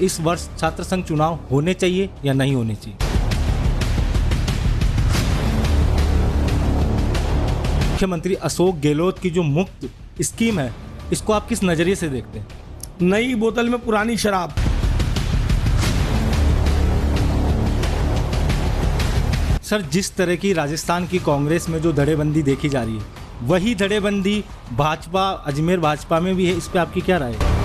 इस वर्ष छात्र संघ चुनाव होने चाहिए या नहीं होने चाहिए? मुख्यमंत्री अशोक गहलोत की जो मुफ्त स्कीम है, इसको आप किस नजरिए से देखते हैं? नई बोतल में पुरानी शराब। सर, जिस तरह की राजस्थान की कांग्रेस में जो धड़ेबंदी देखी जा रही है, वही धड़ेबंदी भाजपा, अजमेर भाजपा में भी है, इस पे आपकी क्या राय है?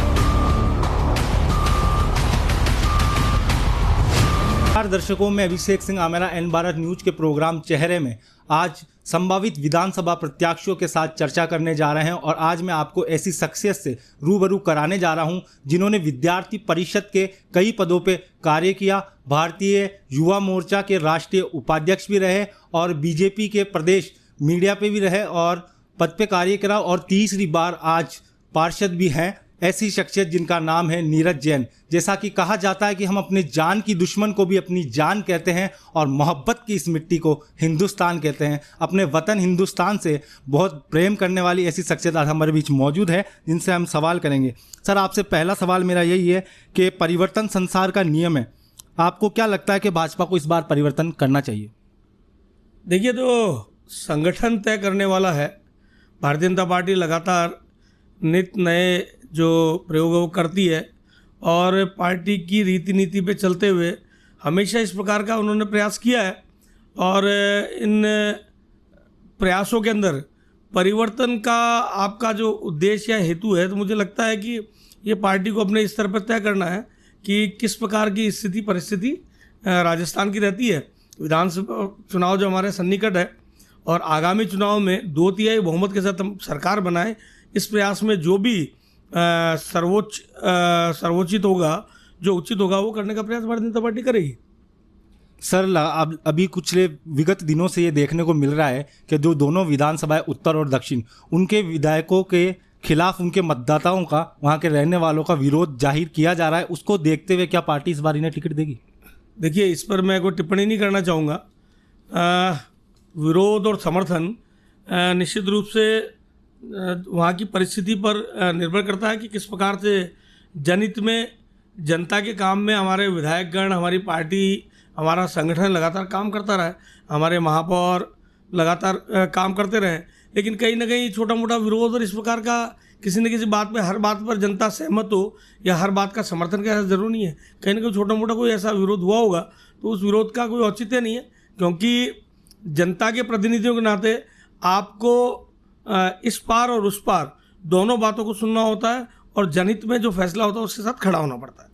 दर्शकों, मैं अभिषेक सिंह आमेरा एन भारत न्यूज के प्रोग्राम चेहरे में आज संभावित विधानसभा प्रत्याशियों के साथ चर्चा करने जा रहे हैं और आज मैं आपको ऐसी शख्सियत से रूबरू कराने जा रहा हूं जिन्होंने विद्यार्थी परिषद के कई पदों पे कार्य किया, भारतीय युवा मोर्चा के राष्ट्रीय उपाध्यक्ष भी रहे और बीजेपी के प्रदेश मीडिया पे भी रहे और पद पे कार्य करा और तीसरी बार आज पार्षद भी हैं। ऐसी शख्सियत जिनका नाम है नीरज जैन। जैसा कि कहा जाता है कि हम अपने जान की दुश्मन को भी अपनी जान कहते हैं और मोहब्बत की इस मिट्टी को हिंदुस्तान कहते हैं। अपने वतन हिंदुस्तान से बहुत प्रेम करने वाली ऐसी शख्सियत आज हमारे बीच मौजूद है जिनसे हम सवाल करेंगे। सर, आपसे पहला सवाल मेरा यही है कि परिवर्तन संसार का नियम है, आपको क्या लगता है कि भाजपा को इस बार परिवर्तन करना चाहिए? देखिए, तो संगठन तय करने वाला है। भारतीय जनता पार्टी लगातार नित नए जो प्रयोग करती है और पार्टी की रीति नीति पे चलते हुए हमेशा इस प्रकार का उन्होंने प्रयास किया है और इन प्रयासों के अंदर परिवर्तन का आपका जो उद्देश्य या हेतु है, तो मुझे लगता है कि ये पार्टी को अपने स्तर पर तय करना है कि किस प्रकार की स्थिति परिस्थिति राजस्थान की रहती है। विधानसभा चुनाव जो हमारे सन्निकट है और आगामी चुनाव में 2/3 बहुमत के साथ हम सरकार बनाएं, इस प्रयास में जो भी सर्वोचित होगा, जो उचित होगा, वो करने का प्रयास भारतीय जनता पार्टी करेगी। सर, अब अभी कुछ विगत दिनों से ये देखने को मिल रहा है कि जो दोनों विधानसभाएं उत्तर और दक्षिण, उनके विधायकों के खिलाफ उनके मतदाताओं का, वहाँ के रहने वालों का विरोध जाहिर किया जा रहा है। उसको देखते हुए क्या पार्टी इस बार इन्हें टिकट देगी? देखिए, इस पर मैं कोई टिप्पणी नहीं करना चाहूँगा। विरोध और समर्थन निश्चित रूप से वहाँ की परिस्थिति पर निर्भर करता है कि किस प्रकार से जनहित में, जनता के काम में हमारे विधायकगण, हमारी पार्टी, हमारा संगठन लगातार काम करता रहा है, हमारे महापौर लगातार काम करते रहे। लेकिन कहीं ना कहीं छोटा मोटा विरोध और इस प्रकार का किसी न किसी बात पे, हर बात पर जनता सहमत हो या हर बात का समर्थन का जरूर नहीं है। कहीं ना कहीं छोटा मोटा कोई ऐसा विरोध हुआ होगा तो उस विरोध का कोई औचित्य नहीं है, क्योंकि जनता के प्रतिनिधियों के नाते आपको इस पार और उस पार दोनों बातों को सुनना होता है और जनहित में जो फैसला होता है उसके साथ खड़ा होना पड़ता है।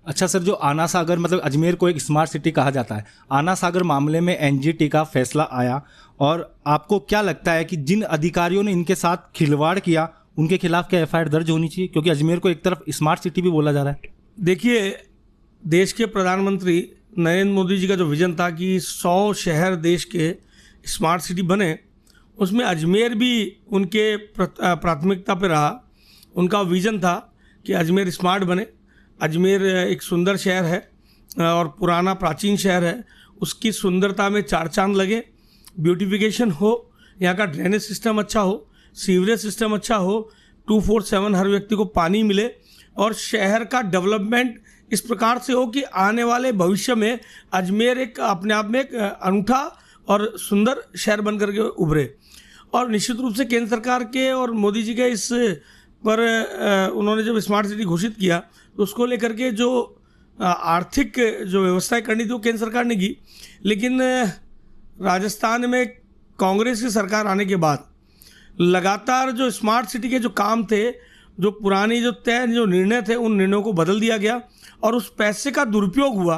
अच्छा सर, जो आना सागर, मतलब अजमेर को एक स्मार्ट सिटी कहा जाता है, आना सागर मामले में एनजीटी का फैसला आया और आपको क्या लगता है कि जिन अधिकारियों ने इनके साथ खिलवाड़ किया उनके खिलाफ क्या एफआईआर दर्ज होनी चाहिए, क्योंकि अजमेर को एक तरफ स्मार्ट सिटी भी बोला जा रहा है? देखिए, देश के प्रधानमंत्री नरेंद्र मोदी जी का जो विजन था कि 100 शहर देश के स्मार्ट सिटी बने, उसमें अजमेर भी उनके प्राथमिकता पे रहा। उनका विजन था कि अजमेर स्मार्ट बने। अजमेर एक सुंदर शहर है और पुराना प्राचीन शहर है, उसकी सुंदरता में चार चांद लगे, ब्यूटिफिकेशन हो, यहाँ का ड्रेनेज सिस्टम अच्छा हो, सीवरेज सिस्टम अच्छा हो, 24/7 हर व्यक्ति को पानी मिले और शहर का डेवलपमेंट इस प्रकार से हो कि आने वाले भविष्य में अजमेर एक अपने आप में एक अनूठा और सुंदर शहर बन करके उभरे। और निश्चित रूप से केंद्र सरकार के और मोदी जी के इस पर उन्होंने जब स्मार्ट सिटी घोषित किया तो उसको लेकर के जो आर्थिक जो व्यवस्थाएं करनी थी वो केंद्र सरकार ने की। लेकिन राजस्थान में कांग्रेस की सरकार आने के बाद लगातार जो स्मार्ट सिटी के जो काम थे, जो पुरानी जो तय जो निर्णय थे, उन निर्णयों को बदल दिया गया और उस पैसे का दुरुपयोग हुआ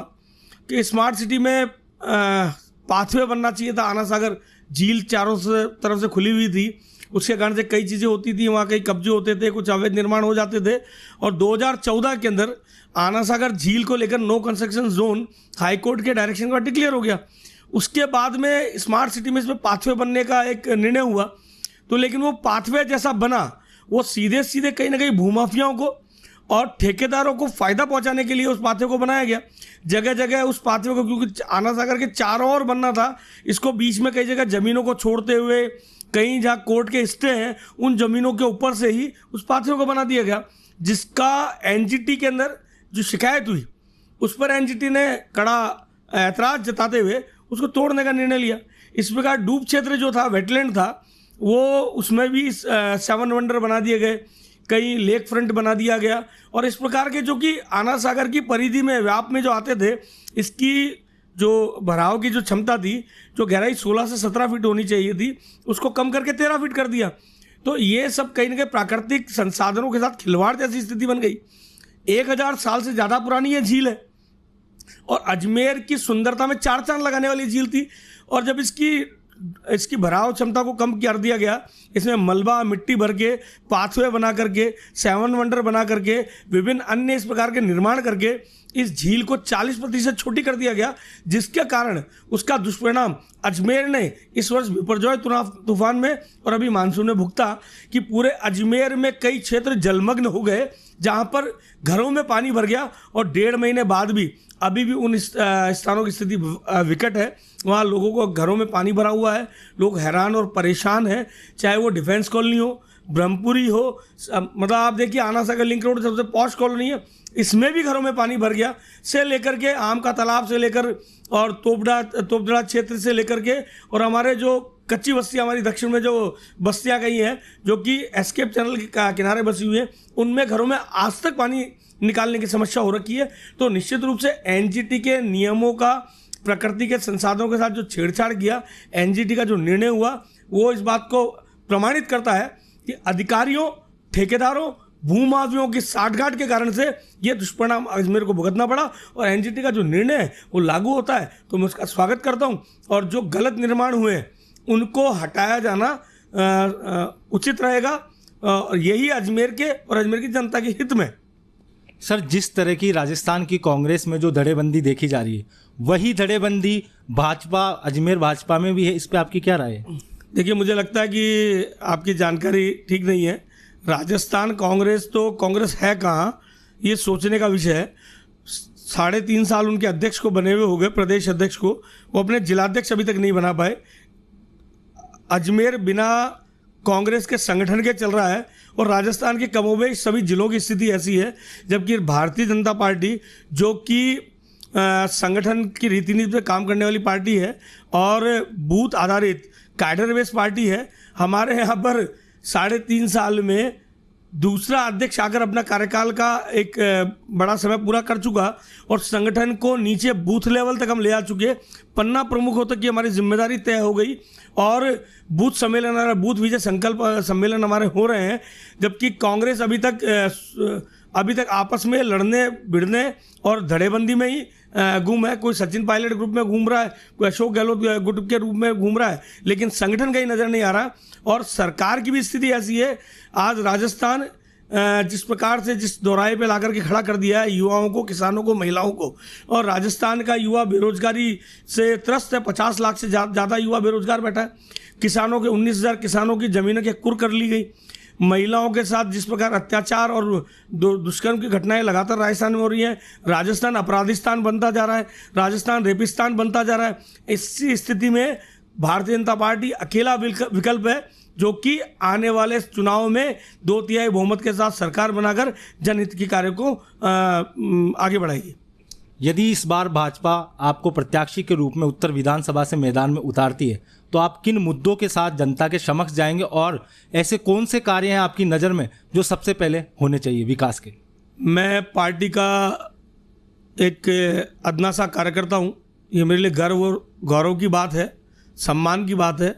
कि स्मार्ट सिटी में पाथवे बनना चाहिए था। आना सागर झील चारों तरफ से खुली हुई थी, उसके कारण से कई चीज़ें होती थी, वहाँ कई कब्जे होते थे, कुछ अवैध निर्माण हो जाते थे और 2014 के अंदर आना सागर झील को लेकर नो कंस्ट्रक्शन जोन हाईकोर्ट के डायरेक्शन का डिक्लेयर हो गया। उसके बाद में स्मार्ट सिटी में इसमें पाथवे बनने का एक निर्णय हुआ, तो लेकिन वो पाथवे जैसा बना वो सीधे सीधे कहीं ना कहीं भूमाफियाओं को और ठेकेदारों को फ़ायदा पहुंचाने के लिए उस पाथवे को बनाया गया। जगह जगह उस पाथवे को, क्योंकि आना सागर के चारों ओर बनना था, इसको बीच में कई जगह ज़मीनों को छोड़ते हुए, कहीं जहाँ कोर्ट के स्टे हैं उन ज़मीनों के ऊपर से ही उस पाथवे को बना दिया गया, जिसका एनजीटी के अंदर जो शिकायत हुई उस पर एनजीटी ने कड़ा ऐतराज़ जताते हुए उसको तोड़ने का निर्णय लिया। इस प्रकार डूब क्षेत्र जो था, वेटलैंड था, वो उसमें भी 7 वंडर बना दिए गए, कई लेक फ्रंट बना दिया गया। और इस प्रकार के जो कि आना सागर की परिधि में, व्याप में जो आते थे, इसकी जो भराव की जो क्षमता थी, जो गहराई 16 से 17 फीट होनी चाहिए थी, उसको कम करके 13 फीट कर दिया। तो ये सब कहीं ना कहीं प्राकृतिक संसाधनों के साथ खिलवाड़ जैसी स्थिति बन गई। 1000 साल से ज़्यादा पुरानी ये झील है और अजमेर की सुंदरता में 4 चांद लगाने वाली झील थी। और जब इसकी भराव क्षमता को कम कर दिया गया, इसमें मलबा मिट्टी भर के, पाथवे बना करके, 7 वंडर बना करके, विभिन्न अन्य इस प्रकार के निर्माण करके इस झील को 40% छोटी कर दिया गया, जिसके कारण उसका दुष्परिणाम अजमेर ने इस वर्ष बिपरजॉय तूफान में और अभी मानसून में भुगता कि पूरे अजमेर में कई क्षेत्र जलमग्न हो गए, जहां पर घरों में पानी भर गया। और 1.5 महीने बाद भी अभी भी उन स्थानों की स्थिति विकट है। वहाँ लोगों को घरों में पानी भरा हुआ है, लोग हैरान और परेशान हैं, चाहे वो डिफेंस कॉलोनी हो, ब्रह्मपुरी हो, मतलब आप देखिए आना सागर लिंक रोड सबसे पॉश कॉलोनी है, इसमें भी घरों में पानी भर गया, से लेकर के आम का तालाब से लेकर और तोपदड़ा क्षेत्र से लेकर के, और हमारे जो कच्ची बस्तियाँ हमारी दक्षिण में जो बस्तियाँ गई हैं जो कि एस्केप चैनल के किनारे बसी हुई हैं, उनमें घरों में आज तक पानी निकालने की समस्या हो रखी है। तो निश्चित रूप से एनजीटी के नियमों का प्रकृति के संसाधनों के साथ जो छेड़छाड़ किया, एनजीटी का जो निर्णय हुआ, वो इस बात को प्रमाणित करता है कि अधिकारियों, ठेकेदारों, भूमाफियों की साठगांठ के कारण से ये दुष्परिणाम अजमेर को भुगतना पड़ा। और एनजीटी का जो निर्णय है वो लागू होता है तो मैं उसका स्वागत करता हूँ। और जो गलत निर्माण हुए हैं उनको हटाया जाना उचित रहेगा, और यही अजमेर के और अजमेर की जनता के हित में। सर, जिस तरह की राजस्थान की कांग्रेस में जो धड़ेबंदी देखी जा रही है, वही धड़ेबंदी भाजपा, अजमेर भाजपा में भी है, इस पे आपकी क्या राय है? देखिए, मुझे लगता है कि आपकी जानकारी ठीक नहीं है। राजस्थान कांग्रेस तो कांग्रेस है कहाँ, ये सोचने का विषय है। 3.5 साल उनके अध्यक्ष को बने हुए हो गए, प्रदेश अध्यक्ष को, वो अपने जिलाध्यक्ष अभी तक नहीं बना पाए। अजमेर बिना कांग्रेस के संगठन के चल रहा है और राजस्थान के कमोबेश सभी जिलों की स्थिति ऐसी है, जबकि भारतीय जनता पार्टी जो कि संगठन की रीति नीति पे काम करने वाली पार्टी है और बूथ आधारित कैडर बेस्ड पार्टी है, हमारे यहाँ पर 3.5 साल में दूसरा अध्यक्ष आकर अपना कार्यकाल का एक बड़ा समय पूरा कर चुका और संगठन को नीचे बूथ लेवल तक हम ले आ चुके। पन्ना प्रमुखों तक की हमारी जिम्मेदारी तय हो गई और बूथ सम्मेलन, बूथ विजय संकल्प सम्मेलन हमारे हो रहे हैं, जबकि कांग्रेस अभी तक आपस में लड़ने भिड़ने और धड़ेबंदी में ही गुम है। कोई सचिन पायलट ग्रुप में घूम रहा है, कोई अशोक गहलोत ग्रुप के रूप में घूम रहा है, लेकिन संगठन कहीं नज़र नहीं आ रहा। और सरकार की भी स्थिति ऐसी है, आज राजस्थान जिस प्रकार से जिस दोराहे पे लाकर के खड़ा कर दिया है युवाओं को, किसानों को, महिलाओं को, और राजस्थान का युवा बेरोजगारी से त्रस्त है। 50 लाख से ज़्यादा युवा बेरोजगार बैठा है। किसानों के 19,000 किसानों की ज़मीनों की कुर्क कर ली गई। महिलाओं के साथ जिस प्रकार अत्याचार और दुष्कर्म की घटनाएं लगातार राजस्थान में हो रही हैं, राजस्थान अपराधिस्तान बनता जा रहा है, राजस्थान रेपिस्तान बनता जा रहा है। इसी स्थिति में भारतीय जनता पार्टी अकेला विकल्प है जो कि आने वाले चुनाव में 2/3 बहुमत के साथ सरकार बनाकर जनहित के कार्य को आगे बढ़ाएगी। यदि इस बार भाजपा आपको प्रत्याशी के रूप में उत्तर विधानसभा से मैदान में उतारती है तो आप किन मुद्दों के साथ जनता के समक्ष जाएंगे और ऐसे कौन से कार्य हैं आपकी नज़र में जो सबसे पहले होने चाहिए विकास के? मैं पार्टी का एक अदना सा कार्यकर्ता हूँ। ये मेरे लिए गर्व और गौरव की बात है, सम्मान की बात है।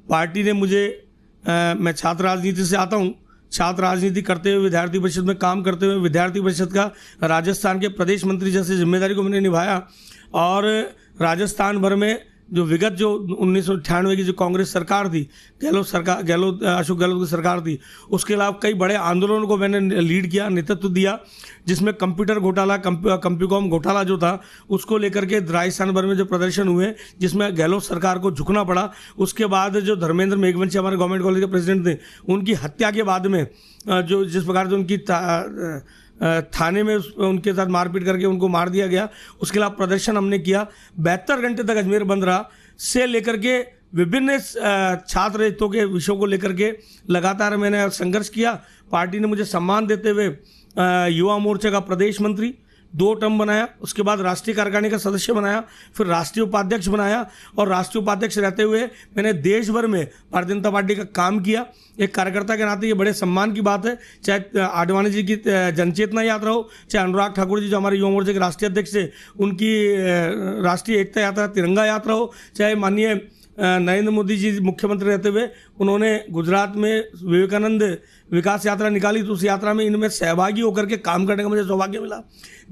पार्टी ने मुझे मैं छात्र राजनीति से आता हूँ। छात्र राजनीति करते हुए, विद्यार्थी परिषद में काम करते हुए, विद्यार्थी परिषद का राजस्थान के प्रदेश मंत्री जैसे जिम्मेदारी को मैंने निभाया। और राजस्थान भर में जो विगत जो 1998 की जो कांग्रेस सरकार थी, अशोक गहलोत की सरकार थी, उसके अलावा कई बड़े आंदोलनों को मैंने लीड किया, नेतृत्व दिया, जिसमें कंप्यूटर घोटाला, कंप्यूकॉम घोटाला जो था उसको लेकर के राजस्थान भर में जो प्रदर्शन हुए, जिसमें गहलोत सरकार को झुकना पड़ा। उसके बाद जो धर्मेंद्र मेघवंशी हमारे गवर्नमेंट कॉलेज के प्रेसिडेंट थे, उनकी हत्या के बाद में जो जिस प्रकार से उनकी थाने में उनके साथ मारपीट करके उनको मार दिया गया, उसके खिलाफ प्रदर्शन हमने किया। 72 घंटे तक अजमेर बंद रहा, से लेकर के विभिन्न छात्र हितों के विषयों को लेकर के लगातार मैंने संघर्ष किया। पार्टी ने मुझे सम्मान देते हुए युवा मोर्चा का प्रदेश मंत्री 2 टर्म बनाया, उसके बाद राष्ट्रीय कार्यकारिणी का सदस्य बनाया, फिर राष्ट्रीय उपाध्यक्ष बनाया, और राष्ट्रीय उपाध्यक्ष रहते हुए मैंने देश भर में भारतीय जनता पार्टी का काम किया। एक कार्यकर्ता के नाते ये बड़े सम्मान की बात है, चाहे आडवाणी जी की जनचेतना यात्रा हो, चाहे अनुराग ठाकुर जी जो हमारे युवा मोर्चे के राष्ट्रीय अध्यक्ष थे उनकी राष्ट्रीय एकता यात्रा, तिरंगा यात्रा हो, चाहे माननीय नरेंद्र मोदी जी मुख्यमंत्री रहते हुए उन्होंने गुजरात में विवेकानंद विकास यात्रा निकाली, तो उस यात्रा में इनमें सहभागी होकर के काम करने का मुझे सौभाग्य मिला।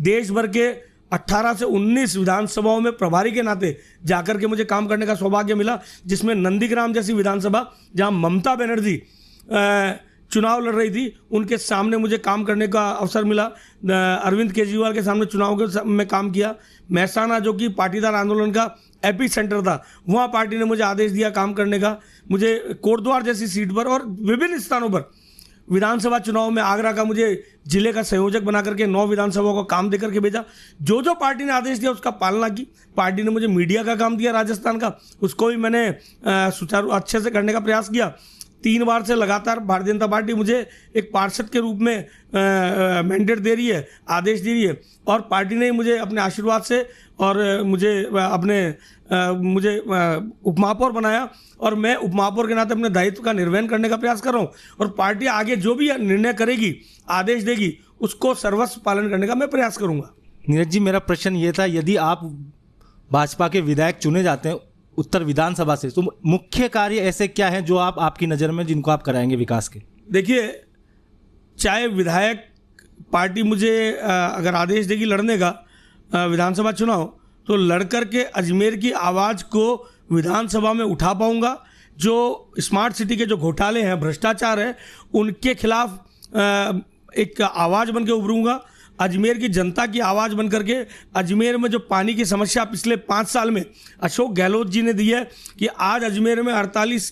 देश भर के 18 से 19 विधानसभाओं में प्रभारी के नाते जाकर के मुझे काम करने का सौभाग्य मिला, जिसमें नंदीग्राम जैसी विधानसभा जहां ममता बनर्जी चुनाव लड़ रही थी, उनके सामने मुझे काम करने का अवसर मिला। अरविंद केजरीवाल के सामने चुनाव के में काम किया। महसाना जो कि पाटीदार आंदोलन का एपी सेंटर था, वहाँ पार्टी ने मुझे आदेश दिया काम करने का। मुझे कोटद्वार जैसी सीट पर और विभिन्न स्थानों पर विधानसभा चुनाव में आगरा का मुझे जिले का संयोजक बना करके 9 विधानसभाओं का काम दे करके भेजा। जो पार्टी ने आदेश दिया उसका पालना की। पार्टी ने मुझे मीडिया का काम दिया राजस्थान का, उसको भी मैंने सुचारू अच्छे से करने का प्रयास किया। 3 बार से लगातार भारतीय जनता पार्टी मुझे एक पार्षद के रूप में मैंडेट दे रही है, आदेश दे रही है, और पार्टी ने मुझे अपने आशीर्वाद से और मुझे उपमहापौर बनाया, और मैं उपमहापौर के नाते अपने दायित्व का निर्वहन करने का प्रयास कर रहा हूँ। और पार्टी आगे जो भी निर्णय करेगी, आदेश देगी, उसको सर्वस्व पालन करने का मैं प्रयास करूँगा। नीरज जी, मेरा प्रश्न ये था, यदि आप भाजपा के विधायक चुने जाते हैं उत्तर विधानसभा से, तो मुख्य कार्य ऐसे क्या हैं जो आपकी नज़र में जिनको आप कराएंगे विकास के? देखिए, चाहे विधायक पार्टी मुझे अगर आदेश देगी लड़ने का विधानसभा चुनाव, तो लड़कर के अजमेर की आवाज़ को विधानसभा में उठा पाऊंगा। जो स्मार्ट सिटी के जो घोटाले हैं, भ्रष्टाचार है, उनके खिलाफ एक आवाज़ बन के उभरूंगा। अजमेर की जनता की आवाज़ बन करके अजमेर में जो पानी की समस्या पिछले 5 साल में अशोक गहलोत जी ने दी है कि आज अजमेर में 48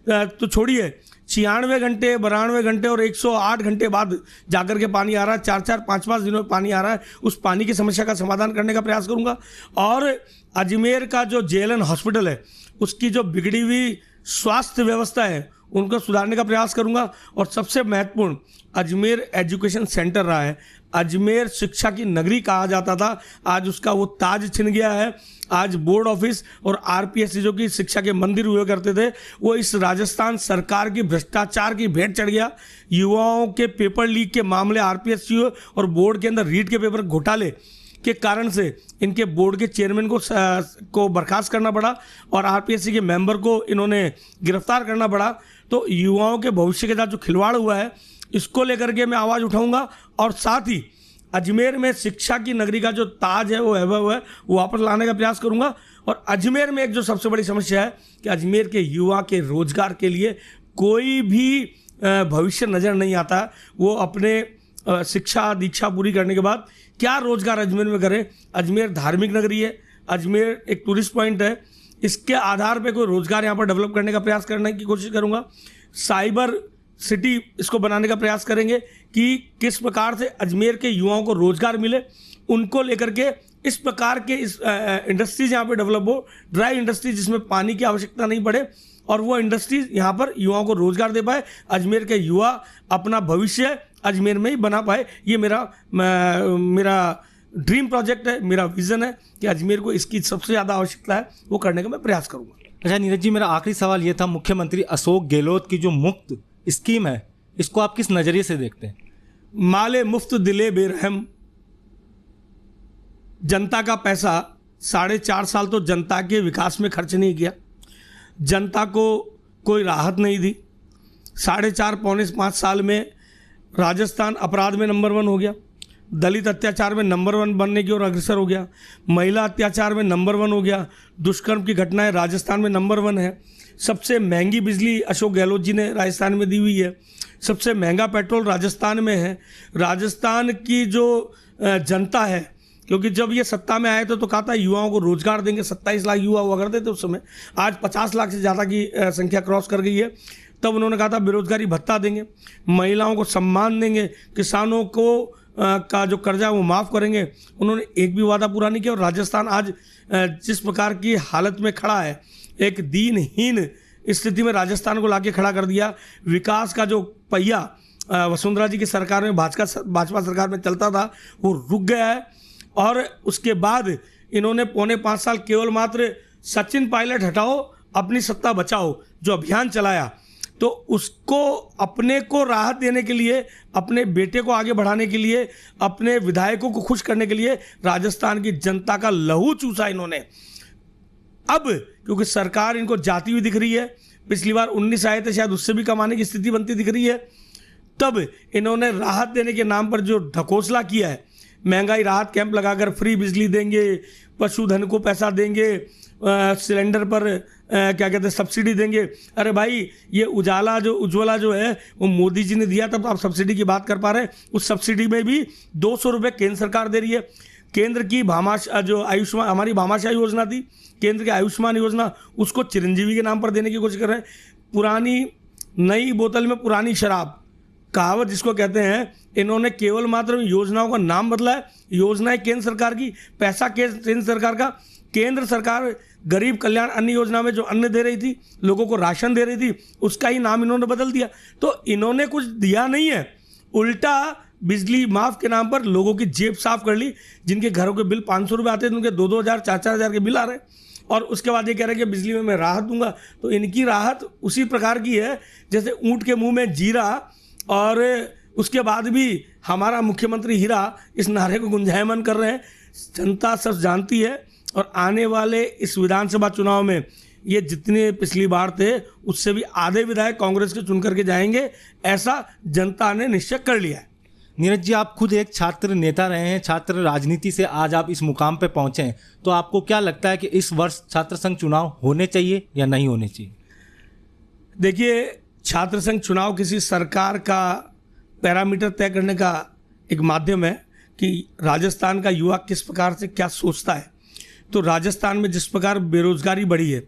तो छोड़िए 96 घंटे, 92 घंटे और 108 घंटे बाद जाकर के पानी आ रहा है, 4-4, 5-5 दिनों में पानी आ रहा है। उस पानी की समस्या का समाधान करने का प्रयास करूंगा। और अजमेर का जो JLN हॉस्पिटल है, उसकी जो बिगड़ी हुई स्वास्थ्य व्यवस्था है, उनको सुधारने का प्रयास करूंगा। और सबसे महत्वपूर्ण, अजमेर एजुकेशन सेंटर रहा है, अजमेर शिक्षा की नगरी कहा जाता था, आज उसका वो ताज छिन गया है। आज बोर्ड ऑफिस और RPSC जो कि शिक्षा के मंदिर हुए करते थे, वो इस राजस्थान सरकार की भ्रष्टाचार की भेंट चढ़ गया। युवाओं के पेपर लीक के मामले RPSC और बोर्ड के अंदर रीट के पेपर घोटाले के कारण से इनके बोर्ड के चेयरमैन को बर्खास्त करना पड़ा और RPSC के मेंबर को इन्होंने गिरफ्तार करना पड़ा। तो युवाओं के भविष्य के साथ जो खिलवाड़ हुआ है, इसको लेकर के मैं आवाज़ उठाऊंगा। और साथ ही अजमेर में शिक्षा की नगरी का जो ताज है, वो वैभव है, वो वापस लाने का प्रयास करूंगा। और अजमेर में एक जो सबसे बड़ी समस्या है कि अजमेर के युवा के रोजगार के लिए कोई भी भविष्य नज़र नहीं आता। वो अपने शिक्षा दीक्षा पूरी करने के बाद क्या रोजगार अजमेर में करें। अजमेर धार्मिक नगरी है, अजमेर एक टूरिस्ट पॉइंट है, इसके आधार पे कोई रोजगार यहाँ पर डेवलप करने का प्रयास करने की कोशिश करूँगा। साइबर सिटी इसको बनाने का प्रयास करेंगे कि किस प्रकार से अजमेर के युवाओं को रोजगार मिले, उनको लेकर के इस प्रकार के इस इंडस्ट्रीज यहाँ पे डेवलप हो, ड्राई इंडस्ट्री जिसमें पानी की आवश्यकता नहीं पड़े, और वो इंडस्ट्रीज यहाँ पर युवाओं को रोजगार दे पाए, अजमेर के युवा अपना भविष्य अजमेर में ही बना पाए। ये मेरा ड्रीम प्रोजेक्ट है, मेरा विज़न है कि अजमेर को इसकी सबसे ज़्यादा आवश्यकता है, वो करने का मैं प्रयास करूँगा। अच्छा नीरज जी, मेरा आखिरी सवाल ये था, मुख्यमंत्री अशोक गहलोत की जो मुफ्त स्कीम है, इसको आप किस नज़रिए से देखते हैं? माले मुफ्त दिले बेरहम। जनता का पैसा 4.5 साल तो जनता के विकास में खर्च नहीं किया, जनता को कोई राहत नहीं दी। 4.5 पौने 5 साल में राजस्थान अपराध में नंबर 1 हो गया, दलित अत्याचार में नंबर 1 बनने की ओर अग्रसर हो गया, महिला अत्याचार में नंबर 1 हो गया, दुष्कर्म की घटनाएं राजस्थान में नंबर 1 है। सबसे महंगी बिजली अशोक गहलोत जी ने राजस्थान में दी हुई है, सबसे महंगा पेट्रोल राजस्थान में है। राजस्थान की जो जनता है, क्योंकि जब ये सत्ता में आए थे तो कहा था युवाओं को रोजगार देंगे, 27 लाख युवा हुआ करते थे उस समय, आज 50 लाख से ज़्यादा की संख्या क्रॉस कर गई है। तब उन्होंने कहा था बेरोजगारी भत्ता देंगे, महिलाओं को सम्मान देंगे, किसानों को का जो कर्जा वो माफ़ करेंगे। उन्होंने एक भी वादा पूरा नहीं किया। और राजस्थान आज जिस प्रकार की हालत में खड़ा है, एक दीनहीन स्थिति में राजस्थान को लाके खड़ा कर दिया। विकास का जो पहिया वसुंधरा जी की सरकार में, भाजपा सरकार में चलता था, वो रुक गया है। और उसके बाद इन्होंने 4.25 साल केवल मात्र सचिन पायलट हटाओ अपनी सत्ता बचाओ जो अभियान चलाया, तो उसको अपने को राहत देने के लिए, अपने बेटे को आगे बढ़ाने के लिए, अपने विधायकों को खुश करने के लिए राजस्थान की जनता का लहू चूसा इन्होंने। अब क्योंकि सरकार इनको जाती हुई दिख रही है, पिछली बार 19 आए थे, शायद उससे भी कमाने की स्थिति बनती दिख रही है, तब इन्होंने राहत देने के नाम पर जो ढकोसला किया है, महंगाई राहत कैंप लगाकर फ्री बिजली देंगे, पशुधन को पैसा देंगे, सिलेंडर पर क्या कहते हैं सब्सिडी देंगे। अरे भाई, ये उज्ज्वला जो है वो मोदी जी ने दिया, तब आप सब्सिडी की बात कर पा रहे हैं। उस सब्सिडी में भी 200 रुपये केंद्र सरकार दे रही है। केंद्र की हमारी भामाशाह योजना थी, केंद्र की आयुष्मान योजना, उसको चिरंजीवी के नाम पर देने की कोशिश कर रहे हैं। पुरानी नई बोतल में पुरानी शराब कहावत जिसको कहते हैं, इन्होंने केवल मात्र योजनाओं का नाम बदला है। योजनाएं केंद्र सरकार की, पैसा केंद्र सरकार का। केंद्र सरकार गरीब कल्याण अन्न योजना में जो अन्न दे रही थी, लोगों को राशन दे रही थी, उसका ही नाम इन्होंने बदल दिया। तो इन्होंने कुछ दिया नहीं है, उल्टा बिजली माफ के नाम पर लोगों की जेब साफ कर ली। जिनके घरों के बिल 500 रुपये आते थे, उनके 2-2 हज़ार 4-4 हज़ार के बिल आ रहे हैं। और उसके बाद ये कह रहे हैं कि बिजली में मैं राहत दूंगा। तो इनकी राहत उसी प्रकार की है जैसे ऊँट के मुंह में जीरा, और उसके बाद भी हमारा मुख्यमंत्री हीरा इस नारे को गुंजायमान कर रहे हैं। जनता सब जानती है, और आने वाले इस विधानसभा चुनाव में ये जितने पिछली बार थे उससे भी आधे विधायक कांग्रेस के चुन करके जाएंगे, ऐसा जनता ने निश्चय कर लिया है। नीरज जी, आप खुद एक छात्र नेता रहे हैं, छात्र राजनीति से आज आप इस मुकाम पे पहुंचे हैं, तो आपको क्या लगता है कि इस वर्ष छात्र संघ चुनाव होने चाहिए या नहीं होने चाहिए? देखिए, छात्र संघ चुनाव किसी सरकार का पैरामीटर तय करने का एक माध्यम है कि राजस्थान का युवा किस प्रकार से क्या सोचता है। तो राजस्थान में जिस प्रकार बेरोजगारी बढ़ी है,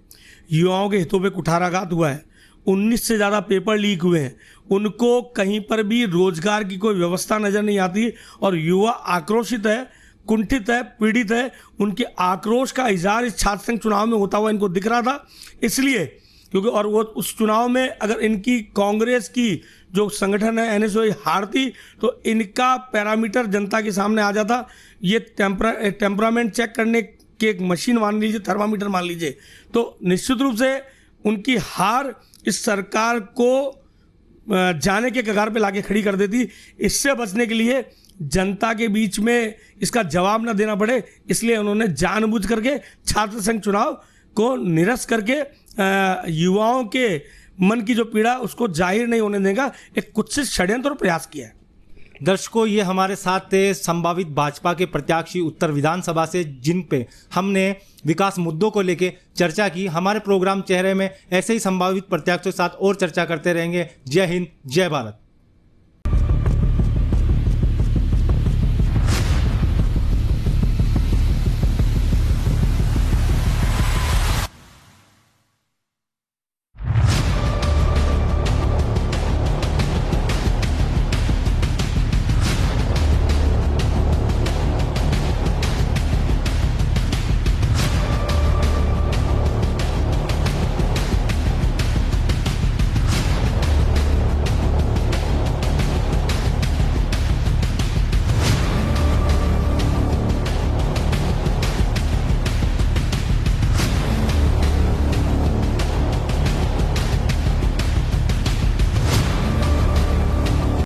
युवाओं के हितों पे कुठाराघात हुआ है, 19 से ज़्यादा पेपर लीक हुए हैं, उनको कहीं पर भी रोजगार की कोई व्यवस्था नज़र नहीं आती, और युवा आक्रोशित है, कुंठित है, पीड़ित है। उनके आक्रोश का इजहार इस छात्र संघ चुनाव में होता हुआ इनको दिख रहा था। इसलिए क्योंकि और वो उस चुनाव में अगर इनकी कांग्रेस की जो संगठन है एनएसयूआई हारती, तो इनका पैरामीटर जनता के सामने आ जाता। ये टेम्परामेंट चेक करने की एक मशीन मान लीजिए, थर्मामीटर मान लीजिए, तो निश्चित रूप से उनकी हार इस सरकार को जाने के कगार पे लाके खड़ी कर देती। इससे बचने के लिए जनता के बीच में इसका जवाब न देना पड़े, इसलिए उन्होंने जानबूझ करके छात्र संघ चुनाव को निरस्त करके युवाओं के मन की जो पीड़ा उसको जाहिर नहीं होने देगा, एक कुत्सित षड्यंत्र और प्रयास किया है। दर्शकों, ये हमारे साथ थे संभावित भाजपा के प्रत्याशी उत्तर विधानसभा से, जिन पे हमने विकास मुद्दों को लेकर चर्चा की। हमारे प्रोग्राम चेहरे में ऐसे ही संभावित प्रत्याशियों के साथ और चर्चा करते रहेंगे। जय हिंद, जय भारत।